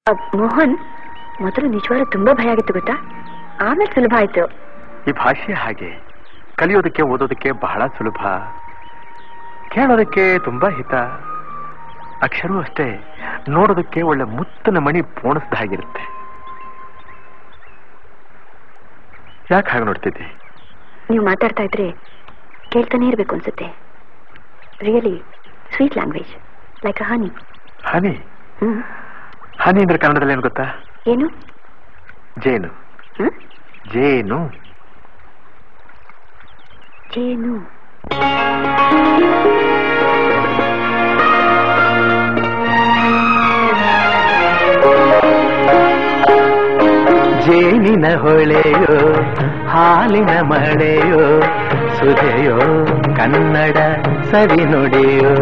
ಮೋಹನ್, ಮೊದಲು ನಿಜವಾಗ್ಲೂ ತುಂಬಾ ಭಯ ಆಗಿತ್ತು ಗೊತ್ತಾ, ಆಮೇಲೆ ಸುಲಭ ಆಯ್ತು. ಈ ಭಾಷೆ ಹಾಗೆ, ಕಲಿಯೋದಕ್ಕೆ ಓದೋದಕ್ಕೆ ಬಹಳ ಸುಲಭ, ಕೇಳೋದಕ್ಕೆ ತುಂಬಾ ಹಿತ, ಅಕ್ಷರವೂ ಅಷ್ಟೇ ನೋಡೋದಕ್ಕೆ ಒಳ್ಳೆ ಮುತ್ತಿನ ಮಣಿ ಪೋಣಿಸ್ದ ಹಾಗಿರುತ್ತೆ. ಯಾಕೆ ಹಾಗೆ ನೋಡ್ತಿದ್ದೆ? ನೀವು ಮಾತಾಡ್ತಾ ಇದ್ರೆ ಕೇಳ್ತಾನೆ ಇರ್ಬೇಕು ಅನ್ಸುತ್ತೆ. Really sweet language, like a honey. Honey? Honey ಅಂದ್ರೆ ಕನ್ನಡದಲ್ಲಿ ಏನು ಗೊತ್ತಾ? ಏನು? ಜೇನು. ಜೇನು. ಜೇನು. ಜೇನಿನ ಹೊಳೆಯೋ ಹಾಲಿನ ಮಳೆಯೋ ಸುಧೆಯೋ ಕನ್ನಡ ಸವಿ ನುಡಿಯೋ.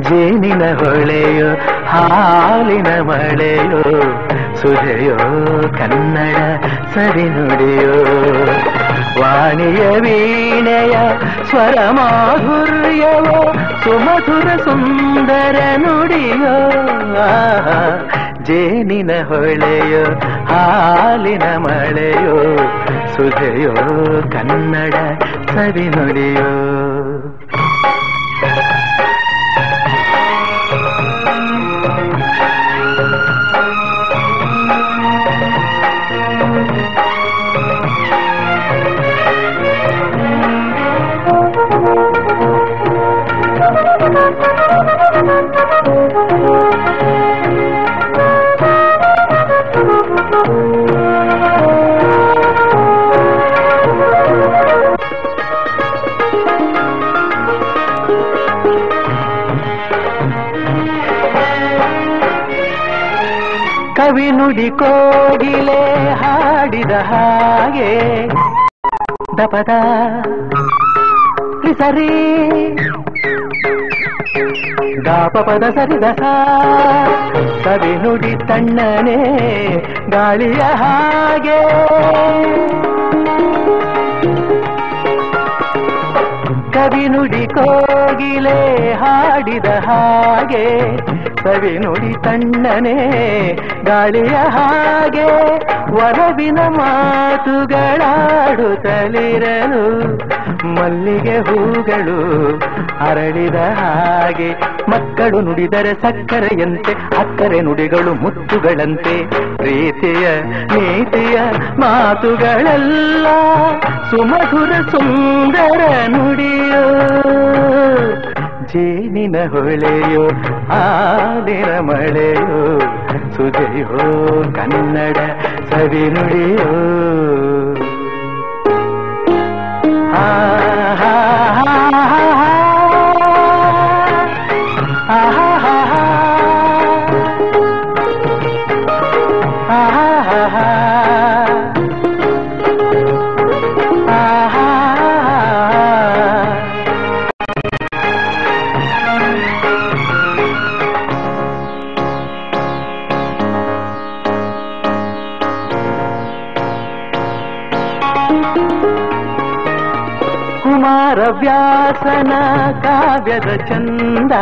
ಜೇನಿನ ಹೊಳೆಯೋ ಹಾಲಿನ ಮಳೆಯೋ ಸುಧೆಯೋ ಕನ್ನಡ ಸವಿ ನುಡಿಯೋ. ವಾಣಿಯ ವೀಣೆಯ ಸ್ವರ ಮಾಧುರ್ಯವೋ ಸುಮಧುರ ಸುಂದರ ನುಡಿಯೋ. ಜೇನಿನ ಹೊಳೆಯೋ ಹಾಲಿನ ಮಳೆಯೋ ಸುಧೆಯೋ ಕನ್ನಡ ಸವಿ ನುಡಿಯೋ. ಕವಿ ನುಡಿ ಕೋಗಿಲೆ ಹಾಡಿದ ಹಾಗೆ ದಪದ ಸರಿ ಗಾಪಪದ ಸರಿದಸ. ಕವಿ ನುಡಿ ತಣ್ಣನೆ ಗಾಳಿಯ ಹಾಗೆ ಕವಿ ನುಡಿ ಕೋಗಿಲೆ ಹಾಡಿದ ಹಾಗೆ ಕವಿ ನುಡಿ ತಣ್ಣನೆ ಗಾಳಿಯ ಹಾಗೆ ಒಲವಿನ ಮಾತುಗಳಾಡುತ್ತಲಿರಲು ಮಲ್ಲಿಗೆ ಹೂಗಳು ಅರಳಿದ ಹಾಗೆ. ಮಕ್ಕಳು ನುಡಿದರೆ ಸಕ್ಕರೆಯಂತೆ ಅಕ್ಕರೆ ನುಡಿಗಳು ಮುತ್ತುಗಳಂತೆ. ಪ್ರೀತಿಯ ನೀತಿಯ ಮಾತುಗಳೆಲ್ಲ ಸುಮಧುರ ಸುಂದರ ನುಡಿಯೋ. ಜೇನಿನ ಹೊಳೆಯೋ ಹಾಲಿನ ಮಳೆಯೋ ಸುಧೆಯೋ ಕನ್ನಡ ಸವಿ ನುಡಿಯೋ. ಕುಮಾರವ್ಯಾಸನ ಕಾವ್ಯದ ಚಂದ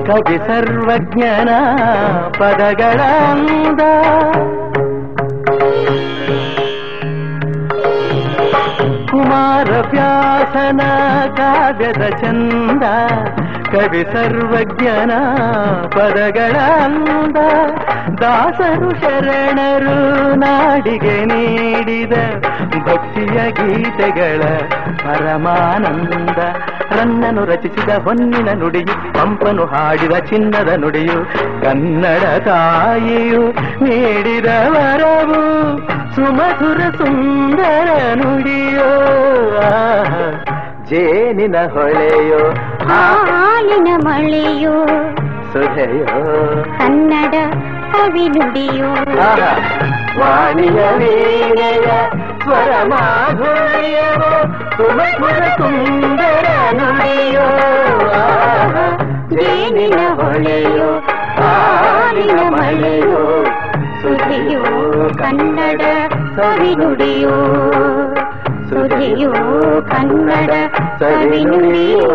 ಕವಿ ಸರ್ವಜ್ಞನ ಪದಗಳ ಅಂದ. ಕುಮಾರವ್ಯಾಸನ ಕಾವ್ಯದ ಚಂದ ಕವಿ ಸರ್ವಜ್ಞನ ಪದಗಳ ಅಂದ. ದಾಸರು ಶರಣರು ನಾಡಿಗೆ ನೀಡಿದ ಭಕ್ತಿಯ ಗೀತೆಗಳ ಪರಮಾನಂದ. ರನ್ನನು ರಚಿಸಿದ ಹೊನ್ನಿನ ನುಡಿಯು ಪಂಪನು ಹಾಡಿದ ಚಿನ್ನದ ನುಡಿಯು ಕನ್ನಡ ತಾಯಿಯು ನೀಡಿದ ವರವು ಸುಮಧುರ ಸುಂದರ ನುಡಿಯೋ. ಜೇನಿನ ಹೊಳೆಯೋ ಹಾಲಿನ ಮಳೆಯೋ ಸುಧೆಯೋ ಕನ್ನಡ ಕವಿ ನುಡಿಯೋ. ವಾಣಿಯ ವೀಣೆಯ ಸ್ವರ ಮಾಧುರ್ಯವೋ ಸುಮಧುರ ಸುಂದರ ನುಡಿಯೋ. ಜೇನಿನ ಹೊಳೆಯೋ ಹಾಲಿನ ಮಳೆಯೋ ಸುಧೆಯೋ ಕನ್ನಡ ಕವಿ ನುಡಿಯೋ. ಸುಧೆಯೋ ಕನ್ನಡ ಕವಿ ನುಡಿಯೋ.